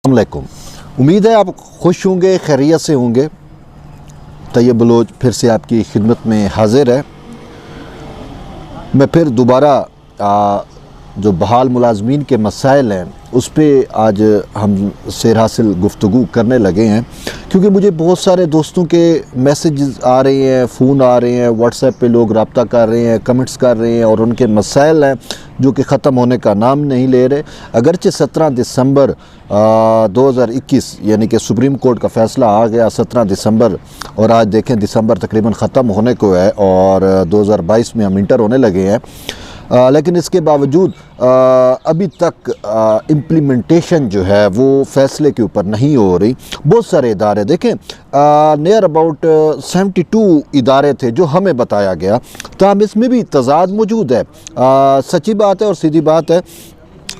अस्सलामुअलैकुम। उम्मीद है आप खुश होंगे, खैरियत से होंगे। तैयब बलोच फिर से आपकी खिदमत में हाजिर है। मैं फिर दोबारा जो बहाल मुलाजमीन के मसाइल हैं उस पर आज हम सैर हासिल गुफ्तगू करने लगे हैं, क्योंकि मुझे बहुत सारे दोस्तों के मैसेजेस आ रहे हैं, फ़ोन आ रहे हैं, व्हाट्सएप पे लोग रब्ता कर रहे हैं, कमेंट्स कर रहे हैं और उनके मसाइल हैं जो कि ख़त्म होने का नाम नहीं ले रहे। अगरचे 17 दिसंबर 2021 यानी कि सुप्रीम कोर्ट का फ़ैसला आ गया 17 दिसंबर, और आज देखें दिसंबर तकरीबन ख़त्म होने को है और 2022 में हम इंटर होने लगे हैं। लेकिन इसके बावजूद अभी तक इम्प्लीमेंटेशन जो है वो फ़ैसले के ऊपर नहीं हो रही। बहुत सारे इदारे देखें, नियर अबाउट 72 इदारे थे जो हमें बताया गया, ताहम इसमें भी तज़ाद मौजूद है। सच्ची बात है और सीधी बात है।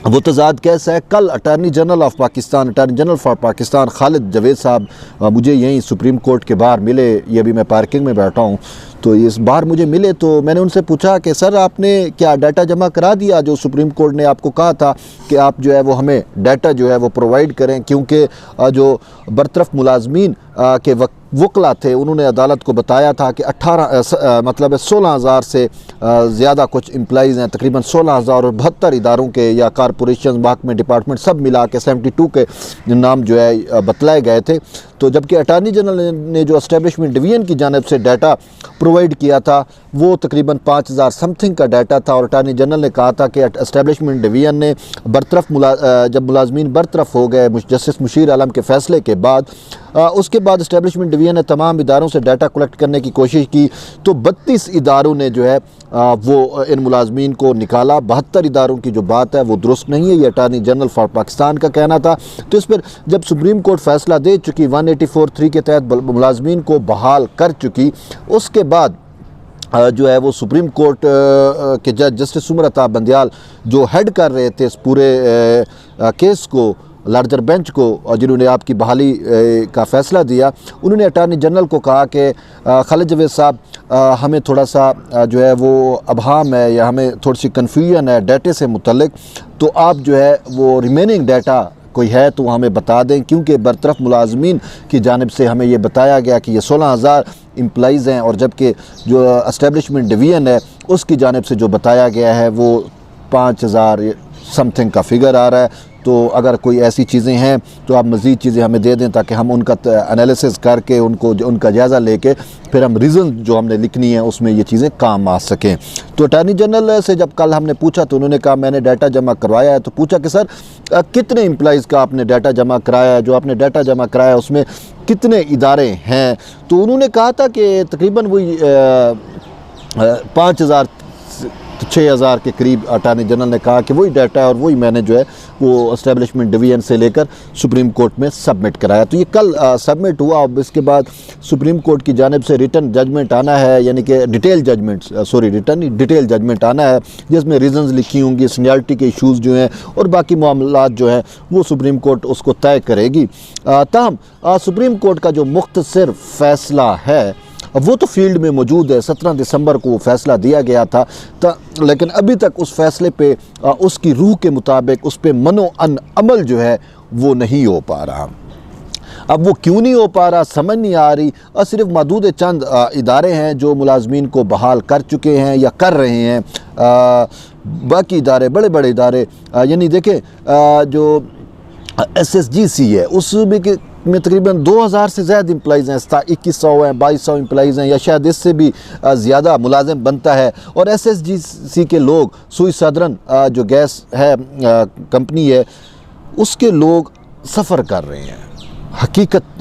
वो तज़ाद कैसा है? कल attorney general of Pakistan, attorney general for Pakistan Khalid Javed साहब मुझे यहीं सुप्रीम कोर्ट के बाहर मिले। ये अभी मैं पार्किंग में बैठा हूँ, तो इस बार मुझे मिले तो मैंने उनसे पूछा कि सर आपने क्या डाटा जमा करा दिया जो सुप्रीम कोर्ट ने आपको कहा था कि आप जो है वो हमें डाटा जो है वो प्रोवाइड करें, क्योंकि जो बरतरफ मुलाजमीन के वकला थे उन्होंने अदालत को बताया था कि 16,000 से ज़्यादा कुछ एम्प्लॉइज़ हैं, तकरीबन 16,000 और 72 इदारों के या कॉरपोरेशन महकमे डिपार्टमेंट सब मिला के 72 के नाम जो है बतलाए गए थे। तो जबकि अटार्नी जनरल ने जो एस्टेब्लिशमेंट डिवीज़न की जानिब से डाटा प्रोवाइड किया था वो तकरीबन 5,000 समथिंग का डाटा था, और अटार्नी जनरल ने कहा था कि एस्टेब्लिशमेंट डिवीज़न ने बरतरफ जब मुलाजमीन बरतरफ हो गए जस्टिस मुशीर आलम के फ़ैसले के बाद, उसके बाद एस्टेब्लिशमेंट डिवीज़न ने तमाम इदारों से डाटा कलेक्ट करने की कोशिश की, तो 32 इदारों ने जो है वो इन मुलाजमीन को निकाला। 72 इदारों की जो बात है वो दुरुस्त नहीं है, ये अटार्नी जनरल फॉर पाकिस्तान का कहना था। तो इस पर जब सुप्रीम कोर्ट फ़ैसला दे चुकी, 184(3) के तहत मुलाजमीन को बहाल कर चुकी, उसके बाद जो है वो सुप्रीम कोर्ट के जज जस्टिस उमर अता बंदियाल जो हेड कर रहे थे इस पूरे केस को, लार्जर बेंच को, जिन्होंने आपकी बहाली का फ़ैसला दिया, उन्होंने अटार्नी जनरल को कहा कि खालिद जवेद साहब हमें थोड़ा सा जो है वो अबहाम है या हमें थोड़ी सी कन्फ्यूजन है डाटे से मुतल्लिक, तो आप जो है वो रिमेनिंग डाटा कोई है तो हमें बता दें, क्योंकि बरतरफ मुलाजमीन की जानिब से हमें ये बताया गया कि ये 16,000 एम्प्लॉइज़ हैं, और जबकि जो एस्टेब्लिशमेंट डिवीज़न है उसकी जानिब से जो बताया गया है वो 5,000 समथिंग का फिगर आ रहा है। तो अगर कोई ऐसी चीज़ें हैं तो आप मज़ीद चीज़ें हमें दे दें ताकि हम उनका एनालिसिस करके उनका जायज़ा लेके फिर हम रीज़न जो हमने लिखनी है उसमें ये चीज़ें काम आ सकें। तो अटार्नी जनरल से जब कल हमने पूछा तो उन्होंने कहा मैंने डाटा जमा करवाया है। तो पूछा कि सर कितने एम्प्लॉइज़ का आपने डाटा जमा कराया है, जो आपने डाटा जमा कराया है उसमें कितने इदारे हैं? तो उन्होंने कहा था कि तकरीबन वही 5,000 6,000 के करीब अटार्नी जनरल ने कहा कि वही डाटा है और वही मैंने जो है वो एस्टेब्लिशमेंट डिवीज़न से लेकर सुप्रीम कोर्ट में सबमिट कराया। तो ये कल सबमिट हुआ। अब इसके बाद सुप्रीम कोर्ट की जानिब से रिटन जजमेंट आना है, यानी कि डिटेल जजमेंट आना है, जिसमें रीज़न्स लिखी होंगी, सीनियरिटी के इशूज़ जो हैं और बाकी मामलात जो हैं वो सुप्रीम कोर्ट उसको तय करेगी। ताहम सुप्रीम कोर्ट का जो मुख्तसर फ़ैसला है वो तो फील्ड में मौजूद है। 17 दिसंबर को फ़ैसला दिया गया था, लेकिन अभी तक उस फ़ैसले पे उसकी रूह के मुताबिक उस पर अमल जो है वो नहीं हो पा रहा। अब वो क्यों नहीं हो पा रहा समझ नहीं आ रही। सिर्फ महदूद चंद इदारे हैं जो मुलाजमीन को बहाल कर चुके हैं या कर रहे हैं। बाकी इदारे बड़े बड़े इदारे, यानी देखें जो SSGC है उसमें तकरीबन 2,000 से ज़्यादा एम्प्लॉइज़ हैं, 2,100 हैं, 2,200 एम्प्लॉइज़ हैं या शायद इससे भी ज़्यादा मुलाजिम बनता है। और SSGC के लोग सुई सदरन जो गैस है कंपनी है उसके लोग सफ़र कर रहे हैं।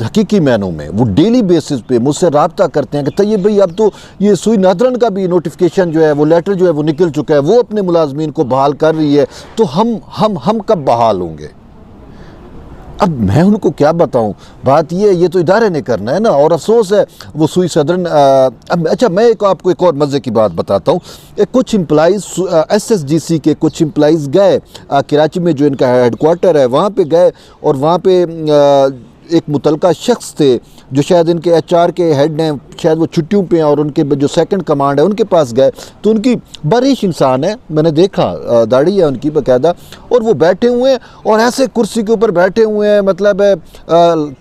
हकीकी मैनों में वो डेली बेसिस पे मुझसे रब्ता करते हैं कि तैयब भाई अब तो ये सुई नादरन का भी नोटिफिकेशन जो है वो लेटर जो है वो निकल चुका है, वो अपने मुलाजमीन को बहाल कर रही है, तो हम कब बहाल होंगे? अब मैं उनको क्या बताऊं? बात ये तो इदारे ने करना है ना। और अफसोस है वो सुई सदरन। अब अच्छा मैं आपको एक और मज़े की बात बताता हूँ। कुछ एम्प्लॉइज़ SSGC के कुछ एम्प्लॉइज़ गए कराची में जो इनका हेडक्वार्टर है वहाँ पे गए और वहाँ पे एक मुतलका शख्स थे जो शायद इनके HR के हेड हैं, शायद वो छुट्टियों पे हैं और उनके जो सेकंड कमांड है उनके पास गए तो उनकी बारिश इंसान है, मैंने देखा, दाढ़ी है उनकी बाकायदा, और वो बैठे हुए हैं और ऐसे कुर्सी के ऊपर बैठे हुए हैं, मतलब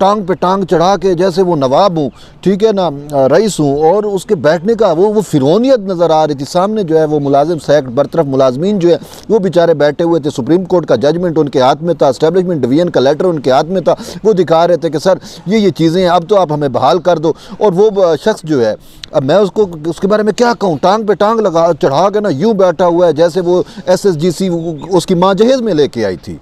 टांग पे टांग चढ़ा के, जैसे वो नवाब हूँ, ठीक है ना, रईस हूँ। और उसके बैठने का वो फिरौनियत नज़र आ रही थी। सामने जो है वो मुलाजिम सैक्ट बरतरफ मुलाजमीन जो है वो बेचारे बैठे हुए थे, सुप्रीम कोर्ट का जजमेंट उनके हाथ में था, एस्टेब्लिशमेंट डिवीजन का लेटर उनके हाथ में था, वो दिखा रहे थे कि सर ये चीज़ें हैं, अब तो आप हमें बहाल कर दो। और वो शख्स जो है, अब मैं उसके बारे में क्या कहूँ, टांग पे टांग लगा चढ़ा के ना यूँ बैठा हुआ है जैसे वो SSGC उसकी माँ जहेज़ में लेके आई थी।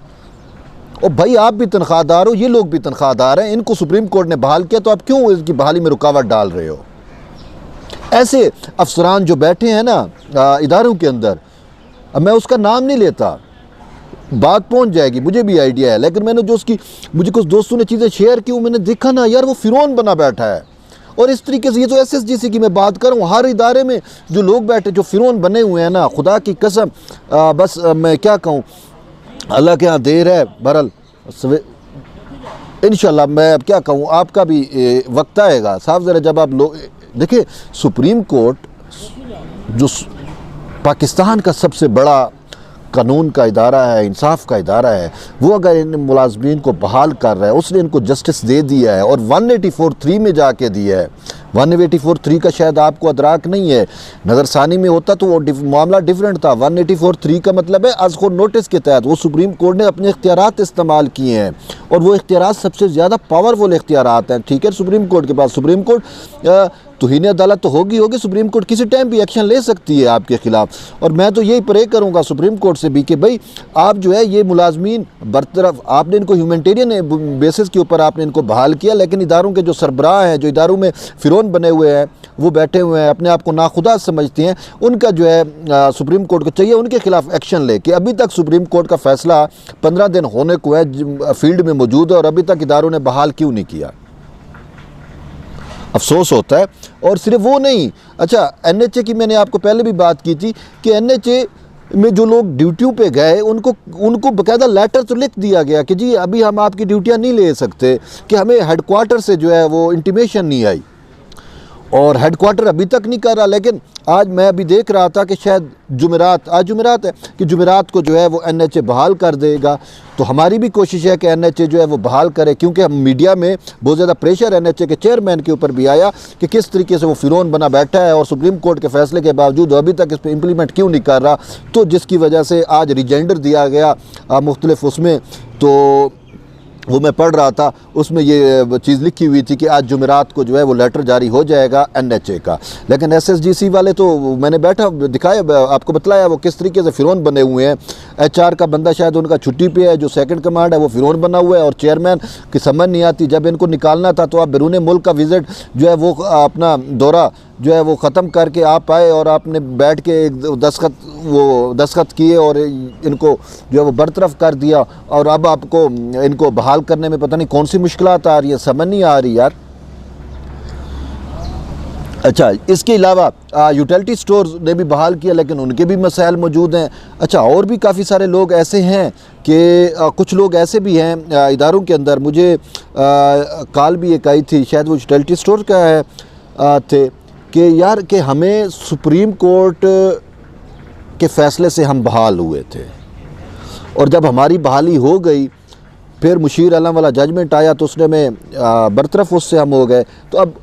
और भाई आप भी तनख्वाहदार हो, ये लोग भी तनख्वाहदार हैं, इनको सुप्रीम कोर्ट ने बहाल किया तो आप क्यों इसकी बहाली में रुकावट डाल रहे हो? ऐसे अफसरान जो बैठे हैं ना इदारों के अंदर, अब मैं उसका नाम नहीं लेता, बात पहुंच जाएगी, मुझे भी आइडिया है, लेकिन मैंने जो मुझे कुछ दोस्तों ने चीज़ें शेयर की, मैंने देखा ना यार वो फिरौन बना बैठा है। और इस तरीके से ये जो SSGC की मैं बात कर रहा हूँ, हर इदारे में जो लोग बैठे जो फिरौन बने हुए हैं ना, खुदा की कसम, बस मैं क्या कहूँ, अल्लाह के यहाँ देर है, बहरहाल इंशाल्लाह मैं अब क्या कहूँ, आपका भी वक्त आएगा साहब, ज़रा जब आप लोग देखिए, सुप्रीम कोर्ट जो पाकिस्तान का सबसे बड़ा कानून का इदारा है, इंसाफ का इदारा है, वो अगर इन मुलाजमीन को बहाल कर रहा है, उसने इनको जस्टिस दे दिया है और 184(3) में जाके दिया है। 184(3) का शायद आपको अदराक नहीं है, नज़रसानी में होता तो वो मामला डिफरेंट था। 184(3) का मतलब है अज़ख़ुर नोटिस के तहत वो सुप्रीम कोर्ट ने अपने इख्तियारात इस्तेमाल किए हैं और वो इख्तियारात सबसे ज़्यादा पावरफुल इख्तियारात हैं, ठीक है, सुप्रीम कोर्ट के पास। सुप्रीम कोर्ट तौहीन अदालत तो होगी, सुप्रीम कोर्ट किसी टाइम भी एक्शन ले सकती है आपके ख़िलाफ़। और मैं तो यही प्रे करूँगा सुप्रीम कोर्ट से भी कि भाई आप जो है ये मुलाजमीन बरतरफ, आपने इनको ह्यूमैनिटेरियन बेसिस के ऊपर आपने इनको बहाल किया, लेकिन इदारों के जो सरबराह हैं, जो इदारों में फिरौन बने हुए हैं, वो बैठे हुए हैं, अपने आप को नाखुदा समझते हैं, उनका जो है सुप्रीम कोर्ट को चाहिए उनके खिलाफ एक्शन ले। कि अभी तक सुप्रीम कोर्ट का फ़ैसला 15 दिन होने को है, फील्ड में मौजूद है और अभी तक इदारों ने बहाल क्यों नहीं किया, अफसोस होता है। और सिर्फ वो नहीं, अच्छा NHA की मैंने आपको पहले भी बात की थी कि NHA में जो लोग ड्यूटियों पे गए उनको बाकायदा लेटर तो लिख दिया गया कि जी अभी हम आपकी ड्यूटियां नहीं ले सकते, कि हमें हेडक्वार्टर से जो है वो इंटीमेशन नहीं आई और हेडक्वार्टर अभी तक नहीं कर रहा। लेकिन आज मैं अभी देख रहा था कि शायद आज जुमेरात है कि जुमेरात को जो है वो NHA बहाल कर देगा। तो हमारी भी कोशिश है कि NHA जो है वो बहाल करे, क्योंकि हम मीडिया में बहुत ज़्यादा प्रेशर NHA के चेयरमैन के ऊपर भी आया कि किस तरीके से वो फिरौन बना बैठा है और सुप्रीम कोर्ट के फैसले के बावजूद अभी तक इस पर इम्प्लीमेंट क्यों नहीं कर रहा। तो जिसकी वजह से आज रिजाइंडर दिया गया मुख्तलिफ उसमें, तो वो मैं पढ़ रहा था, उसमें ये चीज़ लिखी हुई थी कि आज जुमेरात को जो है वो लेटर जारी हो जाएगा NHA का। लेकिन SSGC वाले तो मैंने बैठा दिखाया, आपको बतलाया वो किस तरीके से फिरौन बने हुए हैं। HR का बंदा शायद उनका छुट्टी पे है, जो सेकंड कमांड है वो फिरौन बना हुआ है और चेयरमैन की समझ नहीं आती। जब इनको निकालना था तो आप बैरून मुल्क का विज़िट जो है वो अपना दौरा जो है वो ख़त्म करके आप आए और आपने बैठ के दस्तखत किए और इनको जो है वो बरतरफ कर दिया। और अब आपको इनको बहाल करने में पता नहीं कौन सी मुश्किलात आ रही है, समझ नहीं आ रही यार। अच्छा, इसके अलावा यूटिलिटी स्टोर्स ने भी बहाल किया, लेकिन उनके भी मसाइल मौजूद हैं। अच्छा, और भी काफ़ी सारे लोग ऐसे हैं कि कुछ लोग ऐसे भी हैं इदारों के अंदर, मुझे कॉल भी एक आई थी, शायद वो यूटिलिटी स्टोर का है थे, कि यार कि हमें सुप्रीम कोर्ट के फ़ैसले से हम बहाल हुए थे और जब हमारी बहाली हो गई फिर मुशीर आलम वाला जजमेंट आया तो उसने में बरतरफ उससे हम हो गए, तो अब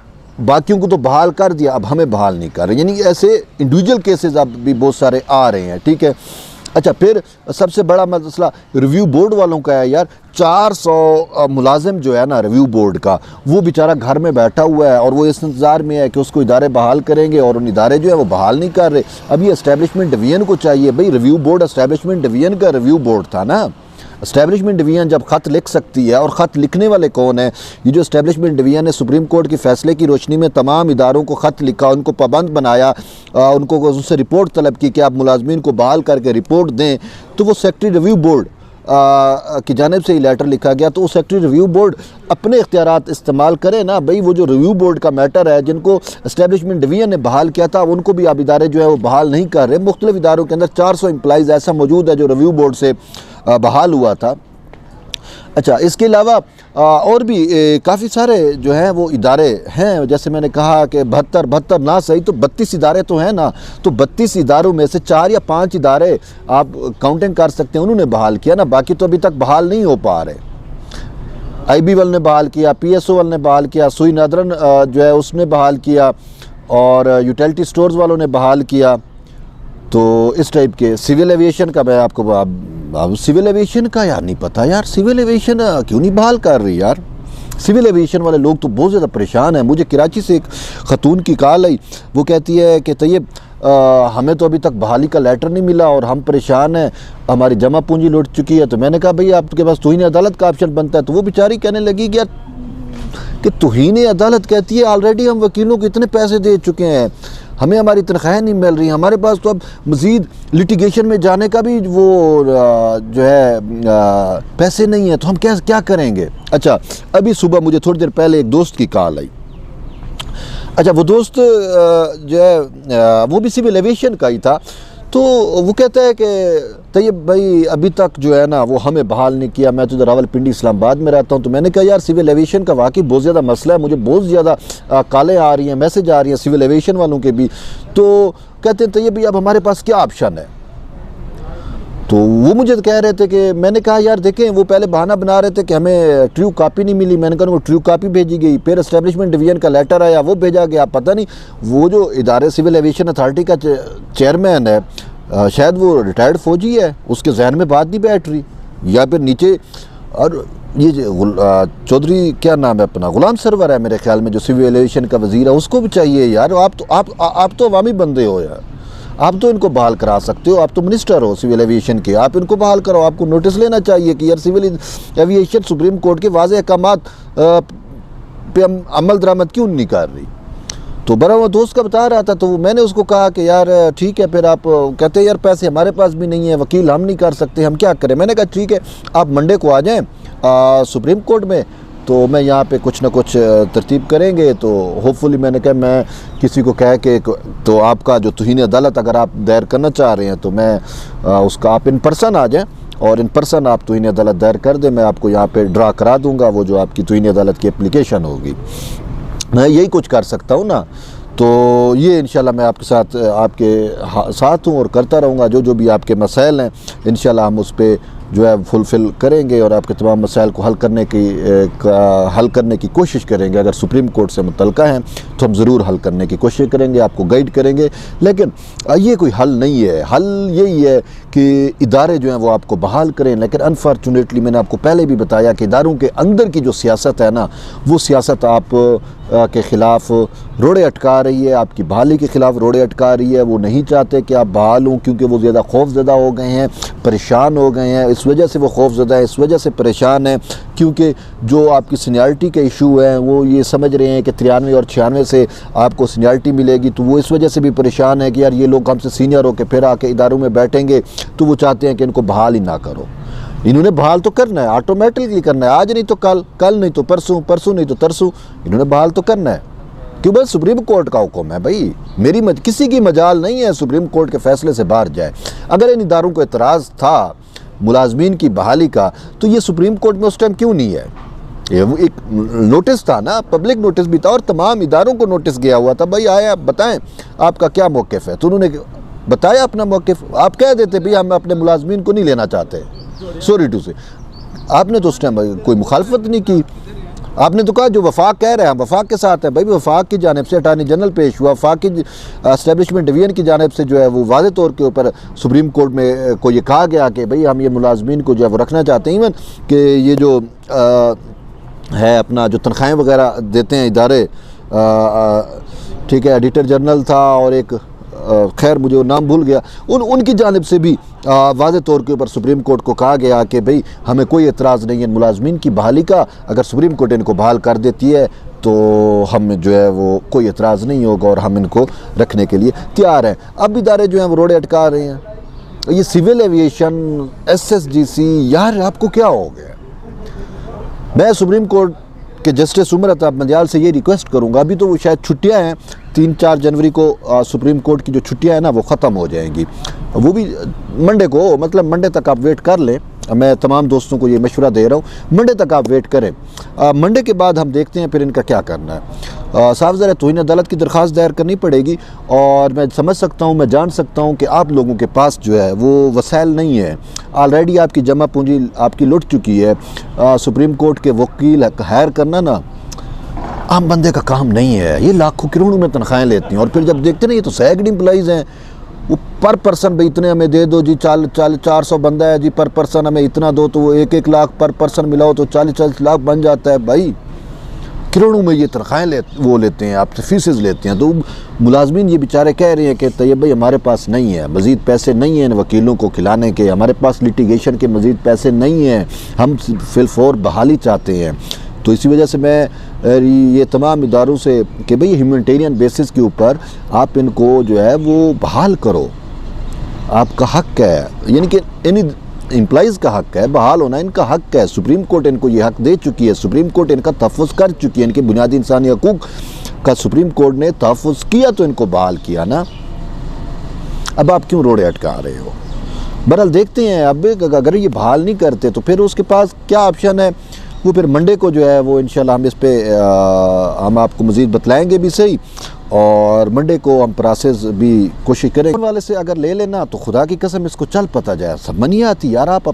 बाकियों को तो बहाल कर दिया, अब हमें बहाल नहीं कर रहे। यानी ऐसे इंडिविजुअल केसेस अब भी बहुत सारे आ रहे हैं, ठीक है। अच्छा, फिर सबसे बड़ा मसला रिव्यू बोर्ड वालों का है यार। 400 मुलाजिम जो है ना रिव्यू बोर्ड का, वो बेचारा घर में बैठा हुआ है और वो इस इंतज़ार में है कि उसको इदारे बहाल करेंगे और उन इदारे जो है वो बहाल नहीं कर रहे। अब ये एस्टेब्लिशमेंट डिवीज़न को चाहिए, भाई रिव्यू बोर्ड एस्टेब्लिशमेंट डिवीज़न का रिव्यू बोर्ड था ना। एस्टेब्लिशमेंट डिवीज़न जब ख़त लिख सकती है, और ख़त लिखने वाले कौन है, ये जो एस्टेब्लिशमेंट डिवीज़न ने सुप्रीम कोर्ट के फ़ैसले की रोशनी में तमाम इदारों को ख़त लिखा, उनको पाबंद बनाया, उनको उससे रिपोर्ट तलब की कि आप मुलाजमीन को बहाल करके रिपोर्ट दें, तो वो सेक्रेटरी रिव्यू बोर्ड की जानिब से ही लेटर लिखा गया। तो वो सेक्रेटरी रिव्यू बोर्ड अपने इख्तियारात इस्तेमाल करे ना भाई। वो जो रिव्यू बोर्ड का मैटर है, जिनको एस्टेब्लिशमेंट डिवीज़न ने बहाल किया था, उनको भी अब इदारे जो है वो बहाल नहीं कर रहे। मुख्तलिफ इदारों के अंदर 400 एम्प्लॉइज़ ऐसा मौजूद है जो रिव्यू बोर्ड से बहाल हुआ था। अच्छा, इसके अलावा और भी काफ़ी सारे जो हैं वो इदारे हैं, जैसे मैंने कहा कि 72 ना सही तो 32 इदारे तो हैं ना, तो 32 इदारों में से 4 या 5 इदारे आप काउंटिंग कर सकते हैं उन्होंने बहाल किया ना, बाकी तो अभी तक बहाल नहीं हो पा रहे। IB वाल ने बहाल किया, PSO वाल ने बहाल किया, सुई नादरन जो है उसने बहाल किया, और यूटिलिटी स्टोर्स वालों ने बहाल किया। तो इस टाइप के सिविल एविएशन का मैं आपको अब सिविल एविएशन का यार नहीं पता यार, सिविल एविएशन क्यों नहीं बहाल कर रही यार। सिविल एविएशन वाले लोग तो बहुत ज़्यादा परेशान हैं। मुझे कराची से एक ख़तून की कॉल आई, वो कहती है कि तैयब हमें तो अभी तक बहाली का लेटर नहीं मिला और हम परेशान हैं, हमारी जमा पूंजी लुट चुकी है। तो मैंने कहा भाई आपके पास तौहीन अदालत का ऑप्शन बनता है। तो वो बेचारी कहने लगी कि यार कि तौहीन अदालत कहती है ऑलरेडी हम वकीलों को इतने पैसे दे चुके हैं, हमें हमारी तनख्वाहें नहीं मिल रही, हमारे पास तो अब मज़ीद लिटिगेशन में जाने का भी वो जो है पैसे नहीं है, तो हम क्या करेंगे। अच्छा, अभी सुबह मुझे थोड़ी देर पहले एक दोस्त की कॉल आई। अच्छा, वो दोस्त जो है वो भी सिविल एविएशन का ही था। तो वो कहता है कि तैयब भाई अभी तक जो है ना वो हमें बहाल नहीं किया, मैं तो इधर रावलपिंडी इस्लामाबाद में रहता हूँ। तो मैंने कहा यार सिविल एविएशन का वाकई बहुत ज़्यादा मसला है, मुझे बहुत ज़्यादा कॉलें आ रही हैं, मैसेज आ रही हैं सिविल एविएशन वालों के भी। तो कहते हैं तैयब भाई अब हमारे पास क्या ऑप्शन है। तो वो मुझे कह रहे थे कि मैंने कहा यार देखें, वो पहले बहाना बना रहे थे कि हमें ट्रू कॉपी नहीं मिली। मैंने कहा वो ट्रू कॉपी भेजी गई, फिर एस्टेब्लिशमेंट डिवीजन का लेटर आया, वो भेजा गया। पता नहीं वो जो इदारे सिविल एविएशन अथॉरिटी का चेयरमैन है, शायद वो रिटायर्ड फौजी है, उसके जहन में बात नहीं बैठ रही, या फिर नीचे। और ये चौधरी क्या नाम है अपना, गुलाम सरवर है मेरे ख्याल में, जो सिविल एविएशन का वजीर है, उसको भी चाहिए यार। आप तो अवामी बंदे हो यार, आप तो इनको बहाल करा सकते हो, आप तो मिनिस्टर हो सिविल एविएशन के, आप इनको बहाल करो। आपको नोटिस लेना चाहिए कि यार सिविल एविएशन सुप्रीम कोर्ट के वाज़ेह अहकामात पे अमल दरामद क्यों नहीं कर रही। तो बड़ा वो दोस्त का बता रहा था, तो मैंने उसको कहा कि यार ठीक है, फिर आप कहते हैं यार पैसे हमारे पास भी नहीं है, वकील हम नहीं कर सकते, हम क्या करें। मैंने कहा ठीक है, आप मंडे को आ जाएँ सुप्रीम कोर्ट में, तो मैं यहाँ पे कुछ ना कुछ तरतीब करेंगे। तो होपफुली मैंने कहा मैं किसी को कह के, तो आपका जो तौहीन अदालत अगर आप दायर करना चाह रहे हैं तो मैं उसका आप इन पर्सन आ जाएँ और इन पर्सन आप तौहीन अदालत दायर कर दें, मैं आपको यहाँ पे ड्रा करा दूँगा वो जो आपकी तौहीन अदालत की एप्लीकेशन होगी। मैं यही कुछ कर सकता हूँ ना। तो ये इंशाल्लाह मैं आपके साथ हूँ और करता रहूँगा। जो भी आपके मसाइल हैं इंशाल्लाह हम उस पर जो है फुलफ़िल करेंगे और आपके तमाम मसाइल को हल करने की कोशिश करेंगे। अगर सुप्रीम कोर्ट से मुतल्लिक़ हैं तो हम ज़रूर हल करने की कोशिश करेंगे, आपको गाइड करेंगे। लेकिन ये कोई हल नहीं है, हल यही है कि इदारे जो हैं वो आपको बहाल करें। लेकिन अनफॉर्चुनेटली मैंने आपको पहले भी बताया कि इदारों के अंदर की जो सियासत है ना, वो सियासत आप के ख़िलाफ़ रोड़े अटका रही है, आपकी बहाली के ख़िलाफ़ रोड़े अटका रही है। वो नहीं चाहते कि आप बहाल हों, क्योंकि वो ज़्यादा खौफज़दा हो गए हैं, परेशान हो गए हैं। इस वजह से वो खौफज़दा है, इस वजह से परेशान है, क्योंकि जो आपकी सीनियरिटी के इशू हैं वो ये समझ रहे हैं कि 93 और 96 से आपको सीनियरिटी मिलेगी। तो वो इस वजह से भी परेशान है कि यार ये लोग हमसे सीनियर होकर फिर आके इदारों में बैठेंगे, तो वो चाहते हैं कि इनको बहाल ही ना करो। इन्होंने बहाल तो करना है, ऑटोमेटिकली करना है, आज नहीं तो कल, कल नहीं तो परसों, परसों नहीं तो तरसों, इन्होंने बहाल तो करना है। क्यों भाई, सुप्रीम कोर्ट का हुक्म है भाई, किसी की मजाल नहीं है सुप्रीम कोर्ट के फैसले से बाहर जाए। अगर इन इदारों को एतराज़ था मुलाजमीन की बहाली का, तो ये सुप्रीम कोर्ट में उस टाइम क्यों नहीं है। ये वो एक नोटिस था ना, पब्लिक नोटिस भी था और तमाम इदारों को नोटिस गया हुआ था, भाई आए आप बताएं आपका क्या मौक़िफ़ है। तो उन्होंने बताया अपना मौक़िफ़। आप कह देते भाई हम अपने मुलाजमीन को नहीं लेना चाहते, सॉरी टू से, आपने तो उस टाइम कोई मुखालफत नहीं की। आपने तो कहा जो वफाक कह रहे हैं हम वफाक के साथ है। भाई वफाक की जानिब से अटार्नी जनरल पेश हुआ, वफाक की एस्टेब्लिशमेंट डिवीजन की जानिब से जो है वो वाज़ेह तौर के ऊपर सुप्रीम कोर्ट में को ये कहा गया कि भाई हम ये मुलाजमीन को जो है वो रखना चाहते हैं। इवन कि ये जो है अपना जो तनख्वाहें वगैरह देते हैं इदारे, ठीक है, एडिटर जनरल था और एक खैर मुझे वो नाम भूल गया, उनकी जानिब से भी वाज़ेह तौर के ऊपर सुप्रीम कोर्ट को कहा गया कि भाई हमें कोई एतराज़ नहीं है मुलाजमीन की बहाली का, अगर सुप्रीम कोर्ट इनको बहाल कर देती है तो हम जो है वो कोई एतराज़ नहीं होगा और हम इनको रखने के लिए तैयार हैं। अब इदारे जो हैं वो रोड़े अटका रहे हैं। ये सिविल एविएशन, SSGC, यार आपको क्या हो गया। मैं सुप्रीम कोर्ट के जस्टिस उमर अताब मंडियाल से ये रिक्वेस्ट करूंगा, अभी तो वो शायद छुट्टियां हैं, 3-4 जनवरी को सुप्रीम कोर्ट की जो छुट्टियां हैं ना वो ख़त्म हो जाएंगी, वो भी मंडे को, मतलब मंडे तक आप वेट कर लें, मैं तमाम दोस्तों को ये मशवरा दे रहा हूँ, मंडे तक आप वेट करें। मंडे के बाद हम देखते हैं फिर इनका क्या करना है। साफ ज़रा तौहीन अदालत की दरख्वास्त दायर करनी पड़ेगी, और मैं समझ सकता हूँ, मैं जान सकता हूँ कि आप लोगों के पास जो है वो वसाइल नहीं है। ऑलरेडी आपकी जमा पूंजी आपकी लुट चुकी है। सुप्रीम कोर्ट के वकील हायर करना ना आम बंदे का काम नहीं है। ये लाखों करोड़ों में तनख्वाहें लेती हैं, और फिर जब देखते ना ये तो सैकड़ों एम्प्लॉइज़ हैं, वो पर पर्सन भाई इतने हमें दे दो जी, 400 बंदा है जी, पर पर्सन हमें इतना दो, तो वो 1-1 लाख पर पर्सन मिलाओ तो 40-40 लाख बन जाता है भाई। करोड़ों में ये तनख्वाहें लेते हैं, आपसे फीसेस लेते हैं। तो मुलाजमीन ये बेचारे कह रहे हैं कि तैयब भाई हमारे पास नहीं है, मज़ीद पैसे नहीं हैं इन वकीलों को खिलाने के, हमारे पास लिटिगेशन के मज़ीद पैसे नहीं हैं, हम फिलफौर बहाली चाहते हैं। तो इसी वजह से मैं ये तमाम इदारों से कि भाई ह्यूमैनिटेरियन बेसिस के ऊपर आप इनको जो है वो बहाल करो, आपका हक है, यानी कि इन एम्प्लॉइज़ का हक है, बहाल होना इनका हक है। सुप्रीम कोर्ट इनको ये हक दे चुकी है, सुप्रीम कोर्ट इनका तहफ़्फ़ुज़ कर चुकी है, इनके बुनियादी इंसानी हकूक़ का सुप्रीम कोर्ट ने तहफ़्फ़ुज़ किया तो इनको बहाल किया ना। अब आप क्यों रोड़े अटका रहे हो? बहरहाल देखते हैं, अब अगर ये बहाल नहीं करते तो फिर उसके पास क्या ऑप्शन है, वो फिर मंडे को जो है वो इंशाल्लाह हम इस पे हम आपको मज़ीद बतलाएंगे भी सही, और मंडे को हम प्रोसेस भी कोशिश करेंगे वाले से अगर ले लेना तो खुदा की कसम इसको चल पता जाए। समझ नहीं आती यार, आप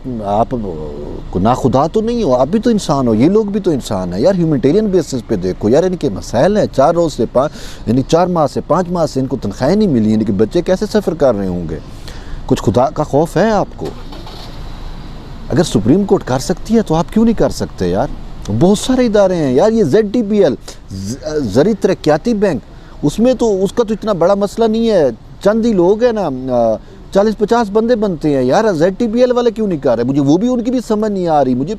ना खुदा तो नहीं हो, आप भी तो इंसान हो, ये लोग भी तो इंसान है यार। ह्यूमैनिटेरियन बेसिस पे देखो यार, इनके मसाइल हैं, 4 रोज़ से 4 माह से 5 माह से इनको तनख्वाहें नहीं मिली, इनके बच्चे कैसे सफ़र कर रहे होंगे? कुछ खुदा का खौफ है आपको? अगर सुप्रीम कोर्ट कर सकती है तो आप क्यों नहीं कर सकते यार? बहुत सारे इदारे हैं यार, ये ZTPL ज़री तरक्याती बैंक, उसमें तो उसका तो इतना बड़ा मसला नहीं है, चंद ही लोग हैं ना, 40-50 बंदे बनते हैं यार। ZTPL वाले क्यों नहीं कर रहे? मुझे वो भी उनकी भी समझ नहीं आ रही। मुझे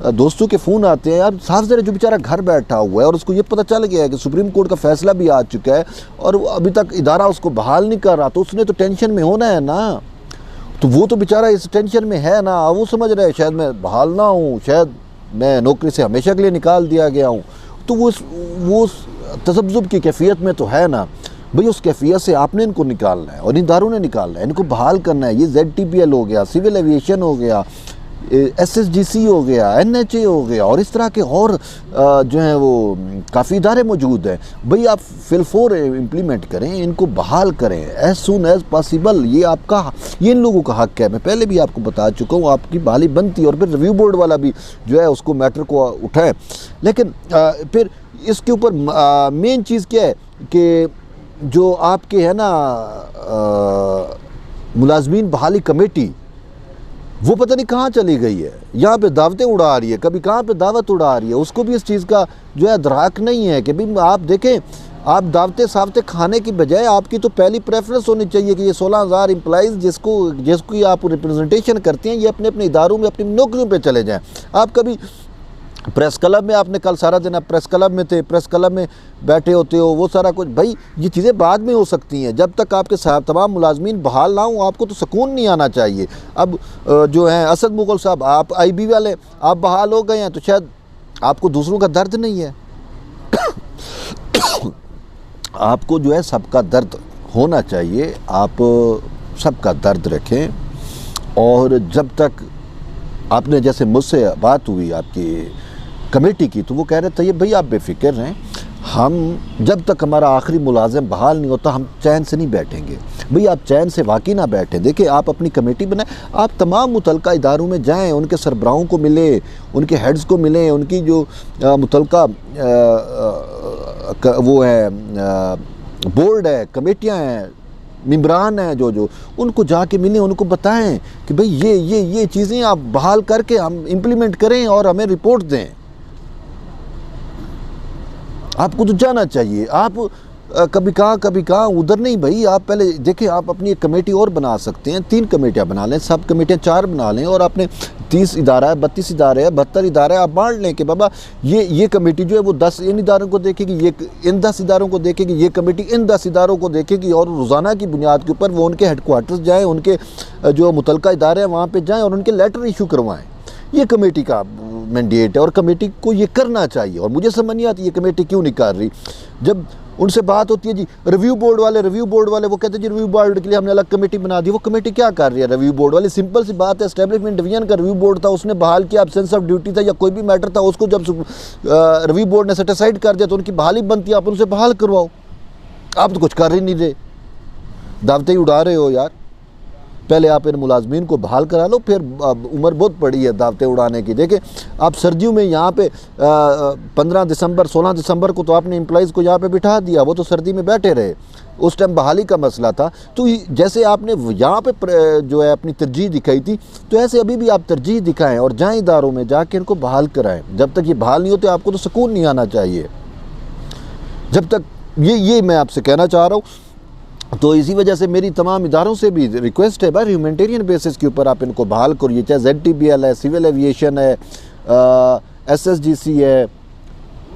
दोस्तों के फ़ोन आते हैं यार, साफ ज़रा जो बेचारा घर बैठा हुआ है और उसको ये पता चल गया है कि सुप्रीम कोर्ट का फ़ैसला भी आ चुका है और अभी तक इदारा उसको बहाल नहीं कर रहा, तो उसने तो टेंशन में होना है ना। तो वो तो बेचारा इस टेंशन में है ना, वो समझ रहे हैं शायद मैं बहाल ना हूँ, शायद मैं नौकरी से हमेशा के लिए निकाल दिया गया हूँ। तो वो तसब्जुब की कैफियत में तो है ना भाई, उस कैफियत से आपने इनको निकालना है और इदारों ने निकालना है, इनको बहाल करना है। ये ZTPL हो गया, सिविल एविएशन हो गया, SSGC हो गया, NHA हो गया, और इस तरह के और जो हैं वो काफ़ी इदारे मौजूद हैं। भाई आप फिलफोर इम्प्लीमेंट करें, इनको बहाल करें एज सून एज़ पॉसिबल। ये इन लोगों का हक है। मैं पहले भी आपको बता चुका हूँ, आपकी बहाली बनती है, और फिर रिव्यू बोर्ड वाला भी जो है उसको मैटर को उठाएं। लेकिन फिर इसके ऊपर मेन चीज़ क्या है कि जो आपके है ना मुलाजमीन बहाली कमेटी, वो पता नहीं कहाँ चली गई है। यहाँ पे दावतें उड़ा रही है, कभी कहाँ पे दावत उड़ा रही है, उसको भी इस चीज़ का जो है अदराक नहीं है कि भाई आप देखें, आप दावतें सावतें खाने की बजाय आपकी तो पहली प्रेफरेंस होनी चाहिए कि ये 16,000 एम्प्लॉइज़ जिसको आप रिप्रेजेंटेशन करते हैं, ये अपने अपने इदारों में अपनी नौकरियों पर चले जाएँ। आप कभी प्रेस क्लब में, आपने कल सारा दिन आप प्रेस क्लब में थे, प्रेस क्लब में बैठे होते हो, वो सारा कुछ, भाई ये चीज़ें बाद में हो सकती हैं। जब तक आपके साहब तमाम मुलाजमीन बहाल ना हो, आपको तो सुकून नहीं आना चाहिए। अब जो हैं असद मुगल साहब, आप IB वाले, आप बहाल हो गए हैं, तो शायद आपको दूसरों का दर्द नहीं है। आपको जो है सबका दर्द होना चाहिए, आप सबका दर्द रखें। और जब तक आपने, जैसे मुझसे बात हुई आपकी कमेटी की, तो वो कह रहे थे ये भाई आप बेफिक्र रहें, हम जब तक हमारा आखिरी मुलाजिम बहाल नहीं होता हम चैन से नहीं बैठेंगे। भाई आप चैन से वाकई ना बैठें। देखिए, आप अपनी कमेटी बनाएं, आप तमाम मुतलका इदारों में जाएं, उनके सरबराहों को मिलें, उनके हेड्स को मिलें, उनकी जो मुतलका वो है बोर्ड है, कमेटियाँ हैं, मेंबरान हैं, जो उनको जाके मिलें, उनको बताएं कि भाई ये चीज़ें आप बहाल करके हम इम्प्लीमेंट करें और हमें रिपोर्ट दें। आपको तो जाना चाहिए। आप कभी कहाँ उधर नहीं भाई। आप पहले देखें, आप अपनी एक कमेटी और बना सकते हैं, 3 कमेटियाँ बना लें, सब कमेटियाँ 4 बना लें, और आपने 30 इदारा है, 32 इदारे है, 72 इदारे, आप बांट लें कि बाबा ये कमेटी जो है वो 10 इन इदारों को देखेगी, ये इन 10 इदारों को देखेगी, ये कमेटी इन 10 इदारों को देखेगी, और रोज़ाना की बुनियाद के ऊपर वो उनके हेडक्वार्टर्स जाएँ, उनके जो मुतलका इदारे हैं वहाँ पर जाएँ और उनके लेटर इशू करवाएँ। ये कमेटी का मैंडेट है और कमेटी को ये करना चाहिए। और मुझे समझ नहीं आती ये कमेटी क्यों नहीं कर रही। जब उनसे बात होती है जी रिव्यू बोर्ड वाले वो कहते हैं जी रिव्यू बोर्ड के लिए हमने अलग कमेटी बना दी। वो कमेटी क्या कर रही है? रिव्यू बोर्ड वाली सिंपल सी बात है, एस्टेब्लिशमेंट डिवीजन का रिव्यू बोर्ड था, उसने बहाल किया, एब्सेंस ऑफ ड्यूटी था या कोई भी मैटर था, उसको जब रिव्यू बोर्ड ने सेटिसाइड कर दिया तो उनकी बहाली बनती है, आप उनसे बहाल करवाओ। आप तो कुछ कर ही नहीं रहे, दावतें ही उड़ा रहे हो यार। पहले आप इन मुलाजमीन को बहाल करा लो, फिर उम्र बहुत पड़ी है दावतें उड़ाने की। देखिए आप सर्दियों में यहाँ पे 15 दिसंबर 16 दिसंबर को तो आपने एम्प्लॉइज़ को यहाँ पे बिठा दिया, वो तो सर्दी में बैठे रहे, उस टाइम बहाली का मसला था। तो जैसे आपने यहाँ पे जो है अपनी तरजीह दिखाई थी, तो ऐसे अभी भी आप तरजीह दिखाएं और जाएँ इदारों में जाके इनको बहाल कराएँ। जब तक ये बहाल नहीं होते आपको तो सुकून नहीं आना चाहिए। जब तक ये मैं आपसे कहना चाह रहा हूँ। तो इसी वजह से मेरी तमाम इदारों से भी रिक्वेस्ट है भाई, ह्यूमैनिटेरियन बेसिस के ऊपर आप इनको बहाल करिए, चाहे ZTBL है, सिविल एविएशन है, SSGC है,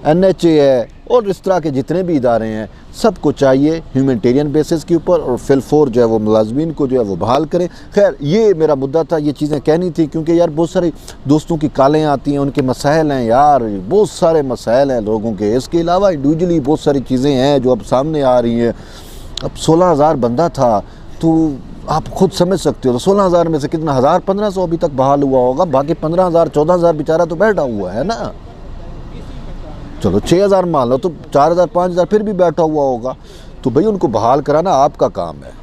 NHA है और इस तरह के जितने भी इदारे हैं, सबको चाहिए ह्यूमैनिटेरियन बेसिस के ऊपर और फिलफोर जो है वो मुलाजमीन को जो है वो बहाल करें। खैर ये मेरा मुद्दा था, ये चीज़ें कहनी थी क्योंकि यार बहुत सारे दोस्तों की कालें आती हैं, उनके मसाइल हैं यार, बहुत सारे मसाइल हैं लोगों के। इसके अलावा इंडिविजुअली बहुत सारी चीज़ें हैं जो अब सामने आ रही हैं। अब 16,000 बंदा था तो आप खुद समझ सकते हो, तो 16,000 में से कितना 1,000-1,500 अभी तक बहाल हुआ होगा, बाकी 15,000-14,000 बेचारा तो बैठा हुआ है ना। चलो 6,000 मान लो तो 4,000-5,000 फिर भी बैठा हुआ होगा। तो भाई उनको बहाल कराना आपका काम है।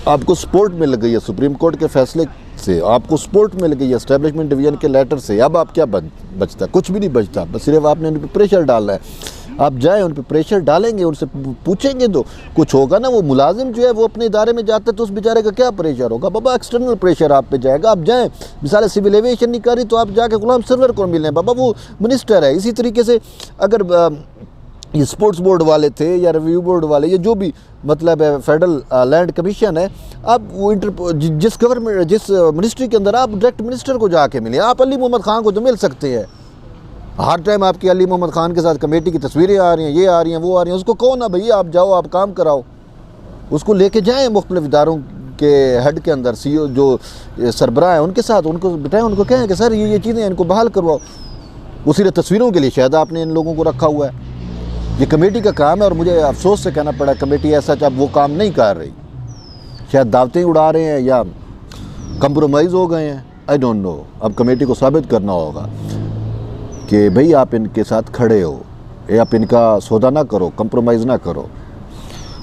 आपको सपोर्ट मिल गई है सुप्रीम कोर्ट के फैसले से, आपको सपोर्ट मिल गई है एस्टेब्लिशमेंट डिवीजन के लेटर से। अब आप क्या बचता? कुछ भी नहीं बचता, बस सिर्फ आपने उन पर प्रेशर डालना है। आप जाएं उन पर प्रेशर डालेंगे, उनसे पूछेंगे तो कुछ होगा ना। वो मुलाजिम जो है वो अपने इदारे में जाता है तो उस बेचारे का क्या प्रेशर होगा? बाबा एक्सटर्नल प्रेशर आप पे जाएगा। आप जाएं, मिसाल सिविल एविएशन नहीं कर रही तो आप जाके गुलाम सरवर को मिलें, बाबा वो मिनिस्टर है। इसी तरीके से अगर ये स्पोर्ट्स बोर्ड वाले थे या रिव्यू बोर्ड वाले, ये जो भी मतलब है फेडरल लैंड कमीशन है, आप वो जिस गवर्नमेंट जिस मिनिस्ट्री के अंदर, आप डायरेक्ट मिनिस्टर को जाके मिले। आप अली मोहम्मद खान को तो मिल सकते हैं, हर टाइम आपकी अली मोहम्मद खान के साथ कमेटी की तस्वीरें आ रही हैं, ये आ रही हैं, वो आ रही हैं। उसको कहो ना भैया आप जाओ, आप काम कराओ, उसको लेके जाएं मुख्तलिफ इदारों के हेड के अंदर, CEO जो सरबराह हैं उनके साथ, उनको बिठाएं, उनको कहें कि सर ये चीज़ें इनको बहाल करवाओ। वो सिर्फ तस्वीरों के लिए शायद आपने इन लोगों को रखा हुआ है। ये कमेटी का काम है और मुझे अफसोस से कहना पड़ा कमेटी ऐसा अब वो काम नहीं कर रही, शायद दावतें उड़ा रहे हैं या कंप्रोमाइज़ हो गए हैं, आई डोंट नो। अब कमेटी को साबित करना होगा कि भाई आप इनके साथ खड़े हो, या आप इनका सौदा ना करो, कंप्रोमाइज़ ना करो।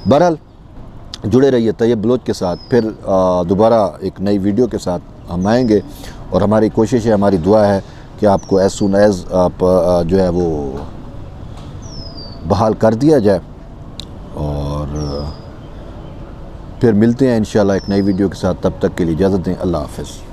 बहरहाल जुड़े रहिए तैयब बलोच के साथ, फिर दोबारा एक नई वीडियो के साथ हम आएंगे और हमारी कोशिश है, हमारी दुआ है कि आपको एज सून एज आप जो है वो बहाल कर दिया जाए। और फिर मिलते हैं इंशाल्लाह एक नई वीडियो के साथ, तब तक के लिए इजाज़त दें। अल्लाह हाफ़िज़।